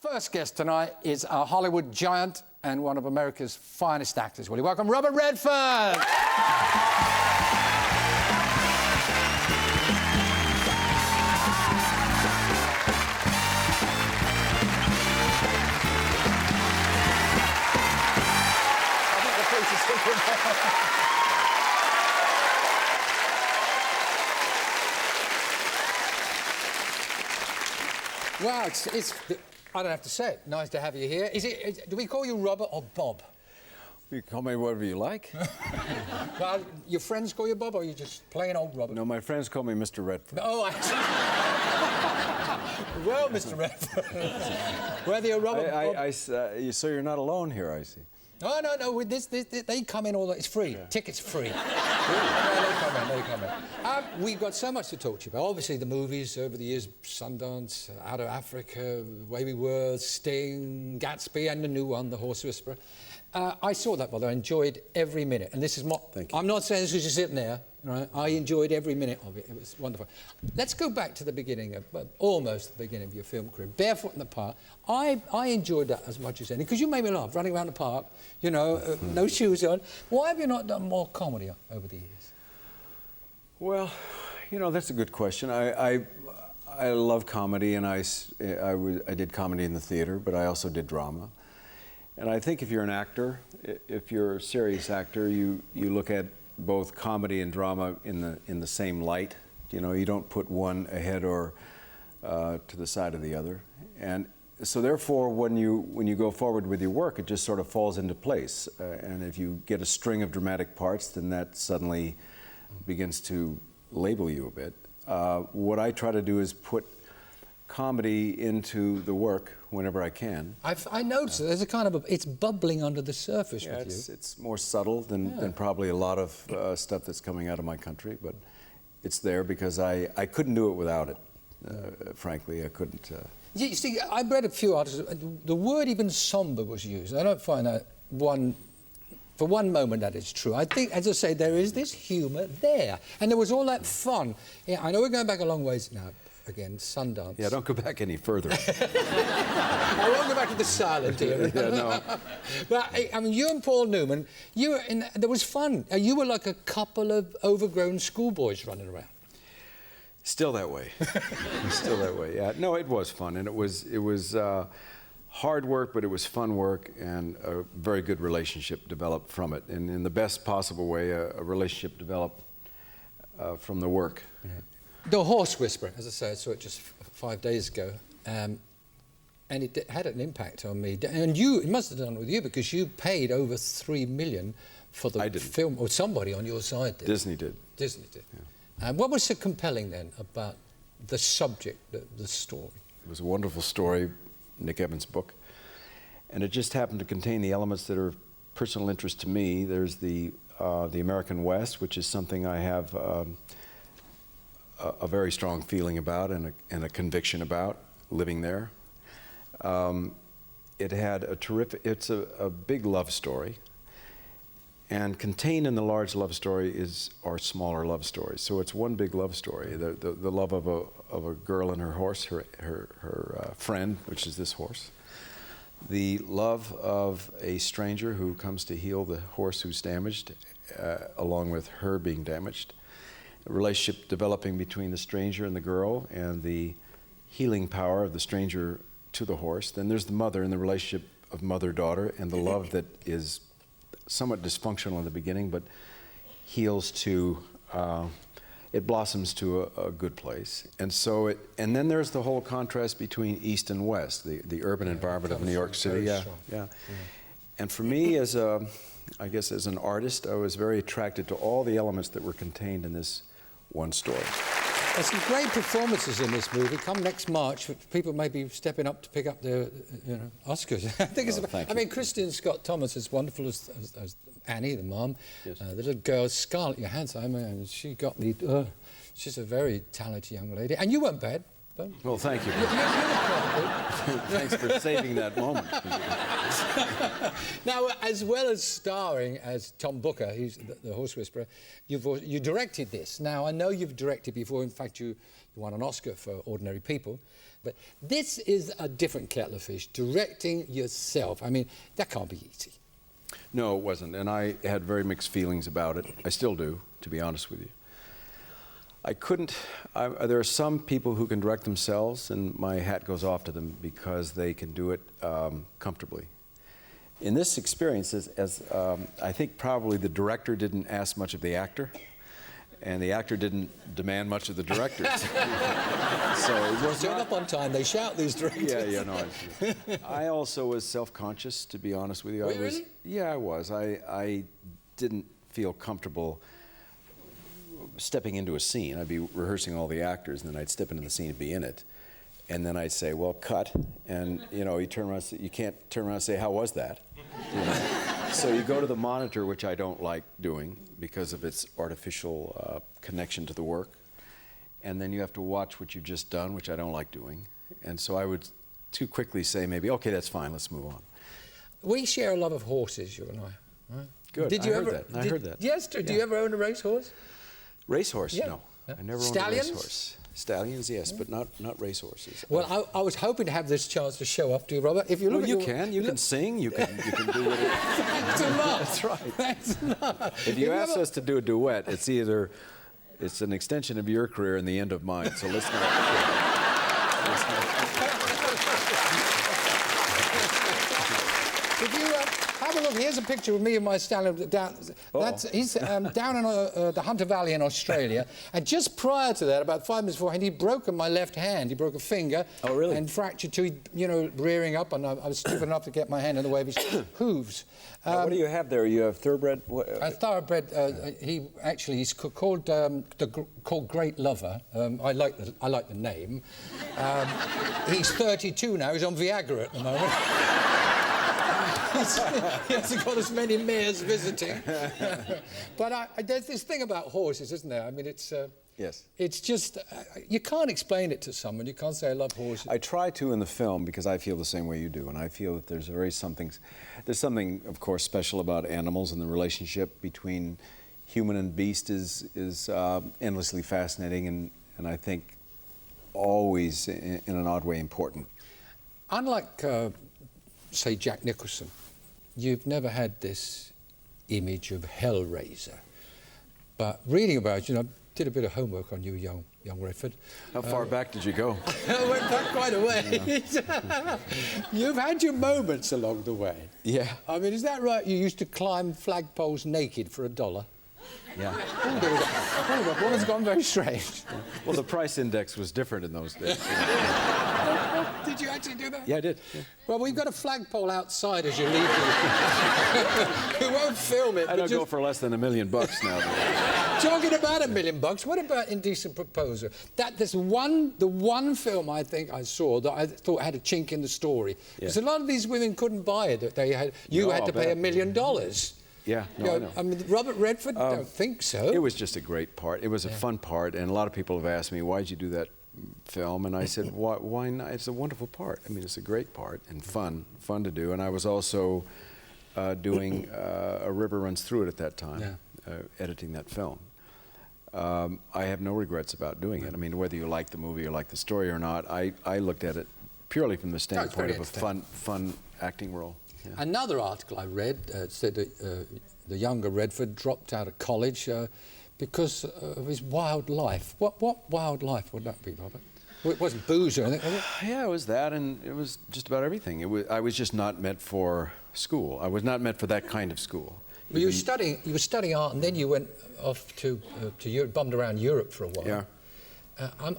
First guest tonight is a Hollywood giant and one of America's finest actors. Will you welcome Robert Redford? Well, I don't have to say it. Nice to have you here. Do we call you Robert or Bob? You can call me whatever you like. Well, your friends call you Bob, or are you just plain old Robert? No, my friends call me Mr. Redford. Oh, I see. Well, Mr. Redford. Whether you're Robert so you're not alone here, I see. Oh, no. With this, they come in all the... It's free. Yeah. Tickets free. Yeah, they come in. We've got so much to talk to you about. Obviously, the movies over the years, Sundance, Out of Africa, The Way We Were, Sting, Gatsby, and the new one, The Horse Whisperer. I saw that, by the way. I enjoyed every minute. And this is what... Thank you. I'm not saying this was just sitting there, right? I enjoyed every minute of it. It was wonderful. Let's go back to the beginning, almost the beginning of your film career. Barefoot in the Park. I enjoyed that as much as any, because you made me laugh, running around the park, you know, no shoes on. Why have you not done more comedy over the years? Well, you know, that's a good question. I love comedy, and I did comedy in the theater, but I also did drama. And I think if you're an actor, if you're a serious actor, you look at both comedy and drama in the same light. You know, you don't put one ahead or to the side of the other. And so therefore, when you go forward with your work, it just sort of falls into place. And if you get a string of dramatic parts, then that suddenly begins to label you a bit. What I try to do is put comedy into the work whenever I can. I noticed there's a kind of it's bubbling under the surface with you. It's more subtle than probably a lot of stuff that's coming out of my country, but it's there because I couldn't do it without it. Frankly, I couldn't. You see, I've read a few articles. The word even somber was used. I don't find that for one moment that is true. I think, as I say, there is this humour there, and there was all that fun. Yeah, I know we're going back a long ways now. Again, Sundance. Yeah, don't go back any further. I won't go back to the silent era. Yeah, no. But, I mean, you and Paul Newman, there was fun. You were like a couple of overgrown schoolboys running around. Still that way. Still that way, yeah. No, it was fun, and it was hard work, but it was fun work, and a very good relationship developed from it. And in the best possible way, a relationship developed from the work. Yeah. The Horse Whisperer, as I say, I saw it just 5 days ago, and it had an impact on me. And it must have done it with you, because you paid over $3 million for the film, or somebody on your side did. Disney did. Disney did. Yeah. What was so compelling then about the subject, the story? It was a wonderful story, Nick Evans' book, and it just happened to contain the elements that are of personal interest to me. There's the American West, which is something I have a very strong feeling about and a conviction about living there. It had it's a big love story, and contained in the large love story are smaller love stories. So it's one big love story, the love of a girl and her horse, her friend, which is this horse. The love of a stranger who comes to heal the horse who's damaged, along with her being damaged. A relationship developing between the stranger and the girl, and the healing power of the stranger to the horse. Then there's the mother and the relationship of mother-daughter, and the love that is somewhat dysfunctional in the beginning, but heals to, it blossoms to a good place. And so and then there's the whole contrast between East and West, the urban environment of New York City. Yeah. And for me, I guess as an artist, I was very attracted to all the elements that were contained in this one story. There's some great performances in this movie. Come next March, people may be stepping up to pick up their Oscars. I think I mean, Christian Scott Thomas is wonderful as Annie, the mom. Yes. The little girl, Scarlett Johansson, I mean, she got me... she's a very talented young lady. And you weren't bad. Well, thank you. You were quite good. Thanks for saving that moment. Now, as well as starring as Tom Booker, he's the Horse Whisperer, you directed this. Now, I know you've directed before. In fact, you You won an Oscar for Ordinary People. But this is a different kettle of fish, directing yourself. I mean, that can't be easy. No, it wasn't, and I had very mixed feelings about it. I still do, to be honest with you. I couldn't, there are some people who can direct themselves, and my hat goes off to them because they can do it comfortably. In this experience, I think probably the director didn't ask much of the actor, and the actor didn't demand much of the director. So it was turn up on time, they shout, these directors. Yeah, no. I also was self-conscious, to be honest with you. Were you really? Yeah, I was. I didn't feel comfortable stepping into a scene. I'd be rehearsing all the actors, and then I'd step into the scene and be in it. And then I'd say, well, cut. And, you know, you turn around and say, you can't turn around and say, how was that? You know? So you go to the monitor, which I don't like doing because of its artificial connection to the work. And then you have to watch what you've just done, which I don't like doing. And so I would too quickly say maybe, okay, that's fine, let's move on. We share a love of horses, you and I. Right? Good. Did you I ever? heard that. I heard that. Yes. Do you ever own a racehorse? Racehorse? Yeah. No. Yeah. I never owned Stallions? a racehorse. Stallions, yes, but not racehorses. Well, I was hoping to have this chance to show off to you, Robert. If you look Well, at you your, can. You can sing. You can do it. Thanks a lot. That's right. Thanks a lot. If you ask us to do a duet, it's either it's an extension of your career and the end of mine. So let's not. If you have a look, here's a picture of me and my stallion. He's down in the Hunter Valley in Australia. And just prior to that, about 5 minutes beforehand, he'd broken my left hand. He broke a finger. Oh, really? And fractured two, you know, rearing up. And I was stupid enough to get my hand in the way of his hooves. What do you have there? You have thoroughbred? A thoroughbred. He's called called Great Lover. I like the name. He's 32 now. He's on Viagra at the moment. He hasn't got as many mares visiting. But there's this thing about horses, isn't there? I mean, it's yes. It's just you can't explain it to someone. You can't say I love horses. I try to in the film because I feel the same way you do, and I feel that there's something, of course, special about animals, and the relationship between human and beast is endlessly fascinating, and I think always in an odd way important. Unlike, say, Jack Nicholson, you've never had this image of Hellraiser. But reading about you, I did a bit of homework on you, young Redford. How far back did you go? I went back quite a way. Yeah. You've had your moments along the way. Yeah. I mean, is that right? You used to climb flagpoles naked for $1? Yeah. Hold on, woman's gone very strange. Well, the price index was different in those days. Did you actually do that? Yeah, I did. Yeah. Well, we've got a flagpole outside as you leave. We won't film it. I don't go for less than $1 million now. Talking about $1 million, what about Indecent Proposal? The one film I think I saw that I thought had a chink in the story. Because a lot of these women couldn't buy it. You had to pay $1 million. Yeah, no, I know. I mean, Robert Redford, I don't think so. It was just a great part. It was a fun part, and a lot of people have asked me, why'd you do that film? And I said, why not? It's a wonderful part. I mean, it's a great part and fun to do. And I was also doing A River Runs Through It at that time, editing that film. I have no regrets about doing it. I mean, whether you like the movie or like the story or not, I looked at it purely from the standpoint of a fun acting role. Yeah. Another article I read said that the younger Redford dropped out of college because of his wild life. What wild life would that be, Robert? Well, it wasn't booze or anything, was it? Yeah, it was that, and it was just about everything. I was just not meant for school. I was not meant for that kind of school. Well, you were studying art, and then you went off to Europe, bummed around Europe for a while. Yeah.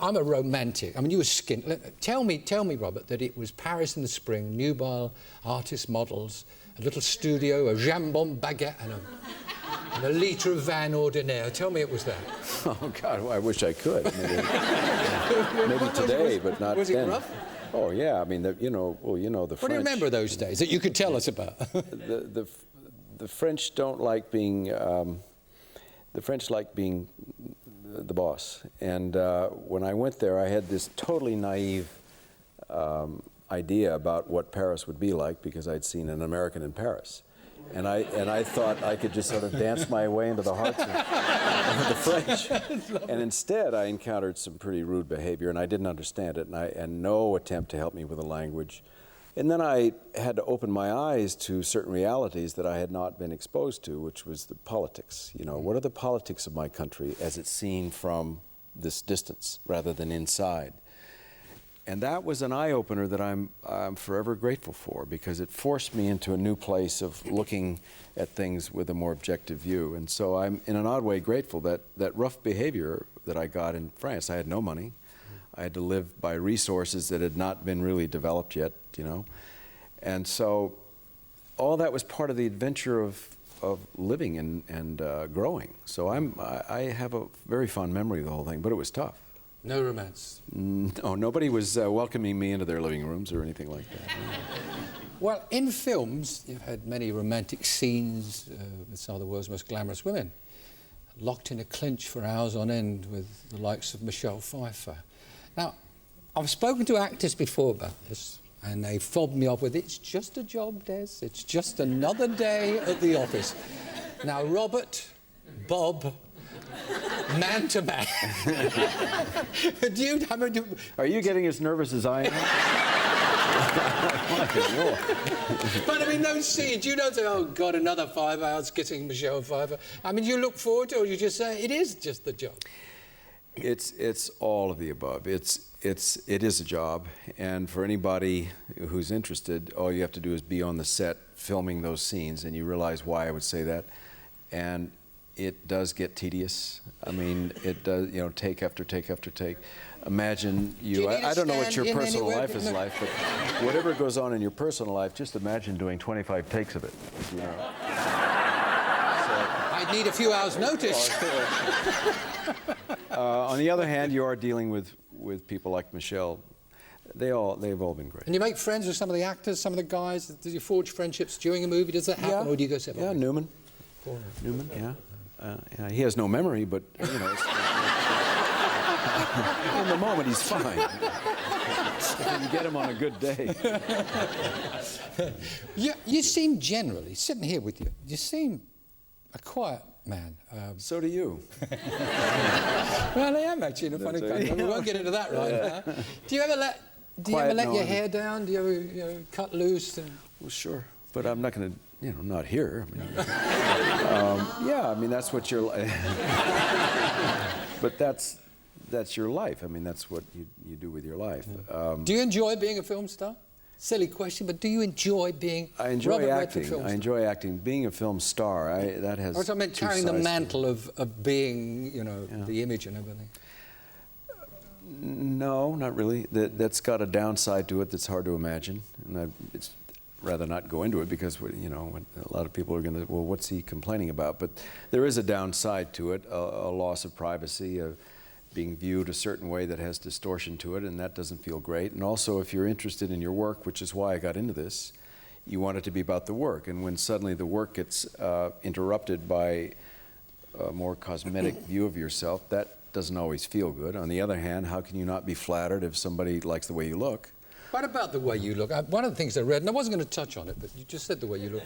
I'm a romantic. I mean, you were skin. Tell me, Robert, that it was Paris in the spring, nubile artist models, a little studio, a jambon baguette, and a litre of Vin Ordinaire. Tell me it was that. Oh God, well, I wish I could. Maybe today, but not then. Was it rough? Oh yeah, I mean, the French. What do you remember those days that you could tell us about? The French don't like being. The French like being the boss, and when I went there, I had this totally naive idea about what Paris would be like because I'd seen an American in Paris, And I thought I could just sort of dance my way into the hearts of the French. And instead, I encountered some pretty rude behavior, and I didn't understand it, and no attempt to help me with the language. And then I had to open my eyes to certain realities that I had not been exposed to, which was the politics. You know, what are the politics of my country as it's seen from this distance rather than inside? And that was an eye-opener that I'm forever grateful for, because it forced me into a new place of looking at things with a more objective view. And so I'm, in an odd way, grateful that that rough behavior that I got in France. I had no money. I had to live by resources that had not been really developed yet, you know. And so all that was part of the adventure of living and growing. So I have a very fond memory of the whole thing, but it was tough. No romance? No, nobody was welcoming me into their living rooms or anything like that. Well, in films, you've had many romantic scenes with some of the world's most glamorous women, locked in a clinch for hours on end with the likes of Michelle Pfeiffer. Now, I've spoken to actors before about this, and they fobbed me off with, it's just a job, Des. It's just another day at the office. Now, Robert, Bob, man to man. Are you getting as nervous as I am? But I mean, those scenes, you don't say, oh God, another 5 hours kissing Michelle Pfeiffer. I mean, you look forward to it, or you just say, it is just the job. It's all of the above. It is a job, and for anybody who's interested, all you have to do is be on the set filming those scenes, and you realize why I would say that. And it does get tedious. I mean, it does, you know, take after take after take. Imagine you, I don't know what your personal life is like, but whatever goes on in your personal life, just imagine doing 25 takes of it, you know. I'd need a few hours' notice. On the other hand, you are dealing with people like Michelle. They've all been great. And you make friends with some of the actors, some of the guys. Do you forge friendships during a movie? Does that happen, or do you go separately? Yeah, Newman. Yeah. Yeah. He has no memory, but you know, in the moment he's fine. You can get him on a good day. You seem generally, sitting here with you, you seem a quiet man. So do you. Well, I am actually in a funny kind of. We won't get into that right now. Do you ever let your hair down? Do you ever cut loose? Well, sure, but I'm not going to. You know, I'm not here. I mean, yeah, I mean that's what you're. But that's your life. I mean, that's what you do with your life. Do you enjoy being a film star? Silly question, but do you enjoy being? I enjoy acting. I enjoy acting. Being a film star, that has. I meant carrying the mantle of being, you know, the image and everything. No, not really. That's got a downside to it that's hard to imagine, and it's rather not go into it because, you know, a lot of people are going to, well, what's he complaining about? But there is a downside to it, a loss of privacy, being viewed a certain way that has distortion to it, and that doesn't feel great. And also, if you're interested in your work, which is why I got into this, you want it to be about the work. And when suddenly the work gets interrupted by a more cosmetic view of yourself, that doesn't always feel good. On the other hand, how can you not be flattered if somebody likes the way you look? What about the way you look? One of the things I read, and I wasn't going to touch on it, but you just said the way you look.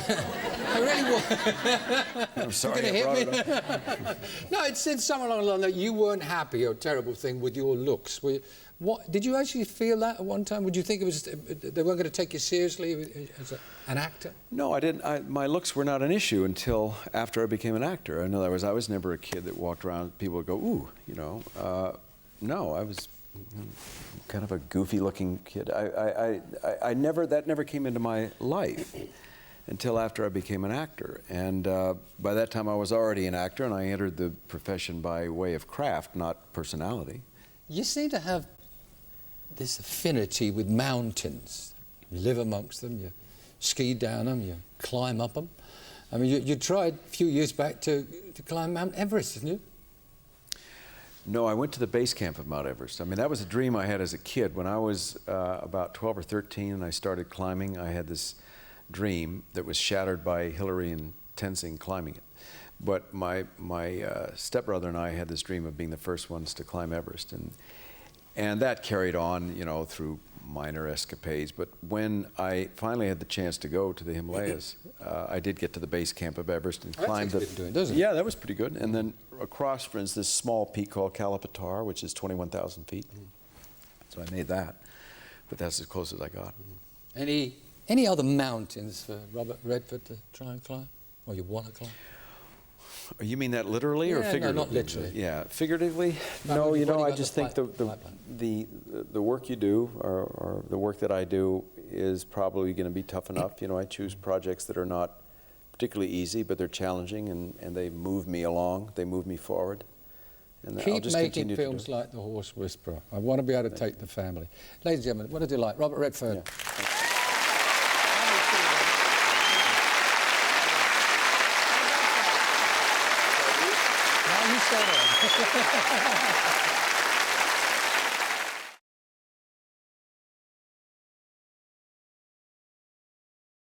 I really was. I'm sorry, I brought it up. No, it said something along the line that you weren't happy, or a terrible thing, with your looks. Did you actually feel that at one time? Would you think it was they weren't going to take you seriously as an actor? No, I didn't. My looks were not an issue until after I became an actor. In other words, I was never a kid that walked around, people would go, ooh, you know. No, I was kind of a goofy-looking kid. That never came into my life until after I became an actor. And by that time, I was already an actor, and I entered the profession by way of craft, not personality. You seem to have this affinity with mountains. You live amongst them, you ski down them, you climb up them. I mean, you tried a few years back to climb Mount Everest, didn't you? No, I went to the base camp of Mount Everest. I mean, that was a dream I had as a kid. When I was about 12 or 13 and I started climbing, I had this dream that was shattered by Hillary and Tenzing climbing it. But my stepbrother and I had this dream of being the first ones to climb Everest. And that carried on, you know, through minor escapades. But when I finally had the chance to go to the Himalayas, I did get to the base camp of Everest and climbed it. Doesn't it? Yeah, that was pretty good. And then across, for instance, this small peak called Kalapatar, which is 21,000 feet. So I made that, but that's as close as I got. Any other mountains for Robert Redford to try and climb, or you want to climb? You mean that literally or figuratively? No, not literally. Yeah, figuratively. No, you know, I just think the work you do, or the work that I do, is probably going to be tough enough. You know, I choose projects that are not particularly easy, but they're challenging, and they move me along. They move me forward. And I'll Keep just making films like The Horse Whisperer. I want to be able to take the family. Ladies and gentlemen, what a delight. Robert Redford. Yeah. Now you stay on.